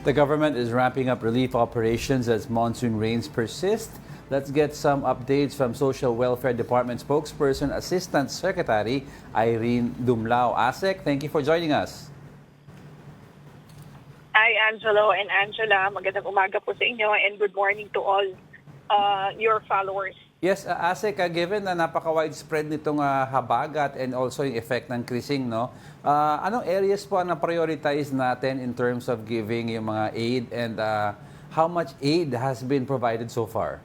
The government is ramping up relief operations as monsoon rains persist. Let's get some updates from Social Welfare Department spokesperson, Assistant Secretary Irene Dumlao. Asec, thank you for joining us. Hi, Angelo and Angela. Magandang umaga po sa inyo and good morning to all your followers. Yes, Asec, given na napaka-widespread nitong habagat and also yung effect ng crising, no? Anong areas po ang na-prioritize natin in terms of giving yung mga aid and how much aid has been provided so far?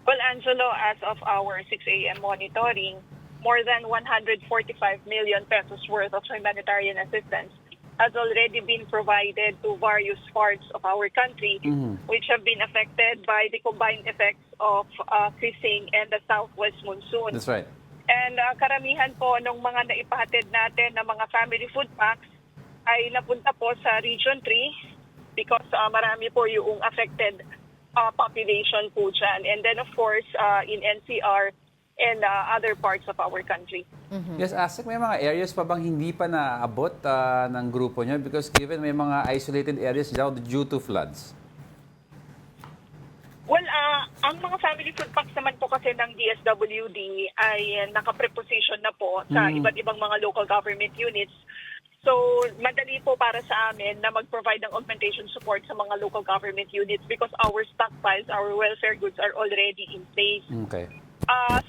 Well, Angelo, as of our 6 a.m. monitoring, more than 145 million pesos worth of humanitarian assistance has already been provided to various parts of our country, which have been affected by the combined effects of crising and the southwest monsoon. That's right. And karamihan po ng mga naipahatid natin na mga family food packs ay napunta po sa Region 3 because marami po yung affected population po dyan. And then of course, in NCR and other parts of our country. Yes, Asec, may mga areas pa bang hindi pa naabot ng grupo nyo? Because given may mga isolated areas due to floods. Well, ang mga family food packs naman po kasi ng DSWD ay nakapreposition na po sa iba't ibang mga local government units. So, madali po para sa amin na mag-provide ng augmentation support sa mga local government units because our stockpiles, our welfare goods are already in place. Okay.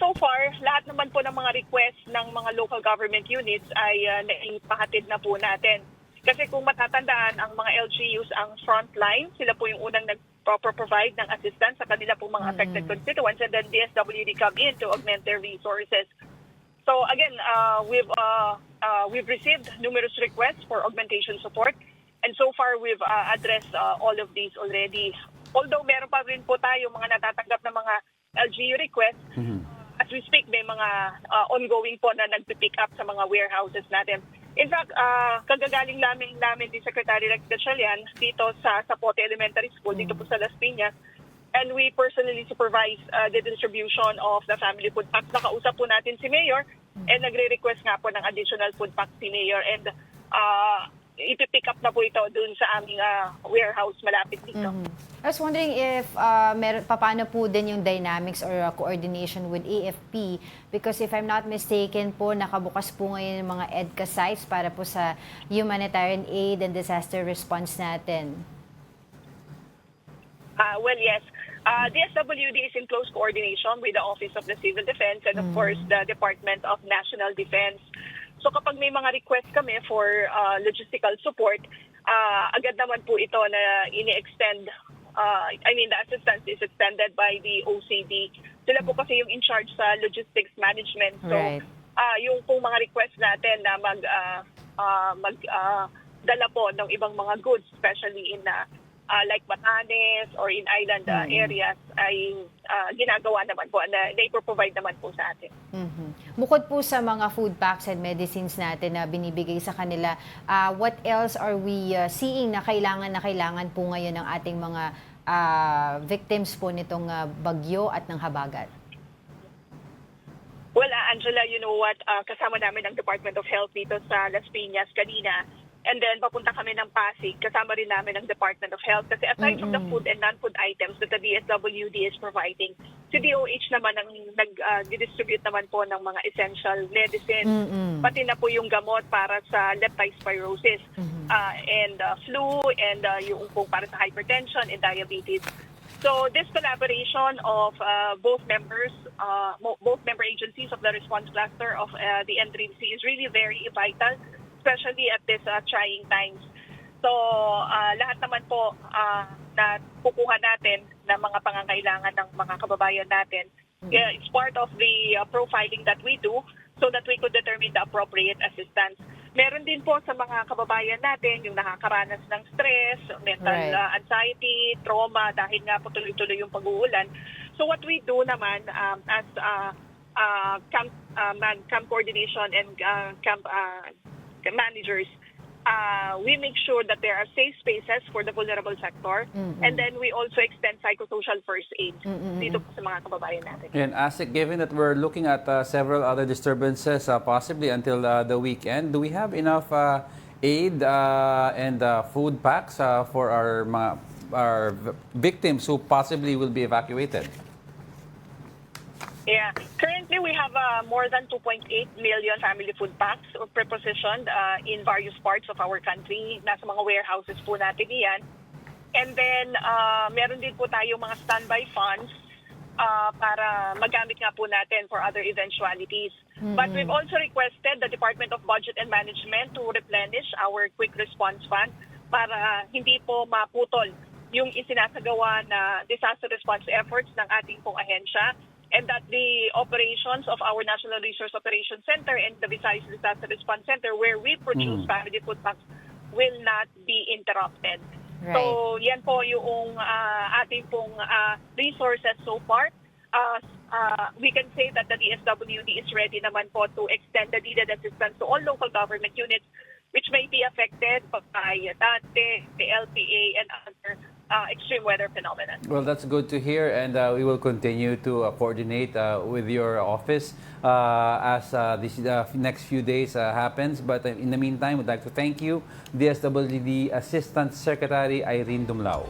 So far, lahat naman po ng mga request ng mga local government units ay naipahatid na po natin. Kasi kung matatandaan, ang mga LGUs ang frontline, sila po yung unang nag-provide ng assistance sa kanila po mga affected constituents, and then DSWD come in to augment their resources. So again, we've received numerous requests for augmentation support, and so far we've addressed all of these already. Although meron pa rin po tayo mga natatanggap na mga LGU requests, as we speak, may mga ongoing po na nagpipick up sa mga warehouses natin. In fact, kagagaling namin ni Secretary Rex Gatchalian dito sa Zapote Elementary School, dito po sa Las Piñas, and we personally supervise the distribution of the family food packs. Nakausap po natin si Mayor and nagre-request nga po ng additional food packs si Mayor, and ipipick up na po ito dun sa aming warehouse malapit dito. I was wondering if paano po din yung dynamics or coordination with AFP, because if I'm not mistaken po, nakabukas po ngayon yung mga EDCA sites para po sa humanitarian aid and disaster response natin. Well, yes. DSWD is in close coordination with the Office of the Civil Defense and of course the Department of National Defense. So kapag may mga request kami for logistical support, agad naman po ito na ini-extend. The assistance is extended by the OCD. Sila po kasi yung in charge sa logistics management. So yung pong mga request natin na magdala po ng ibang mga goods, especially in like Batanes or in island areas, ay ginagawa naman po, na i-provide naman po sa atin. Bukod po sa mga food packs and medicines natin na binibigay sa kanila, what else are we seeing na kailangan po ngayon ng ating mga victims po nitong bagyo at ng habagat? Well, Angela, you know what? Kasama namin ang Department of Health dito sa Las Piñas kanina. And then, papunta kami ng Pasig, kasama rin namin ang Department of Health. Kasi aside from the food and non-food items that the DSWD is providing, si DOH naman ang nag-distribute naman po ng mga essential medicine, pati na po yung gamot para sa leptospirosis, and flu, and yung po para sa hypertension and diabetes. So this collaboration of both member agencies of the response cluster of the N3C is really very vital, especially at this trying times. So, lahat naman po na kukuha natin ng mga pangangailangan ng mga kababayan natin, it's part of the profiling that we do so that we could determine the appropriate assistance. Meron din po sa mga kababayan natin yung nakakaranas ng stress, mental anxiety, trauma dahil nga po tuloy-tuloy yung pag-uulan. So what we do naman as camp coordination and camp managers, we make sure that there are safe spaces for the vulnerable sector, and then we also extend psychosocial first aid dito po sa mga kababayan natin. And Asec, given that we're looking at several other disturbances possibly until the weekend, do we have enough aid and food packs for our victims who possibly will be evacuated? Yeah. Currently, we have more than 2.8 million family food packs prepositioned in various parts of our country. Nasa mga warehouses po natin yan. And then, meron din po tayo mga standby funds para magamit nga po natin for other eventualities. But we've also requested the Department of Budget and Management to replenish our quick response fund para hindi po maputol yung isinasagawa na disaster response efforts ng ating pong ahensya, and that the operations of our National Resource Operations Center and the Visayas Disaster Response Center, where we produce family food packs, will not be interrupted. Right. So, yan po yung ating pong resources so far. We can say that the DSWD is ready naman po to extend the needed assistance to all local government units which may be affected by the LPA, and other extreme weather phenomena. Well, that's good to hear, and we will continue to coordinate with your office as this next few days happens. But in the meantime, we'd like to thank you, DSWD Assistant Secretary Irene Dumlao.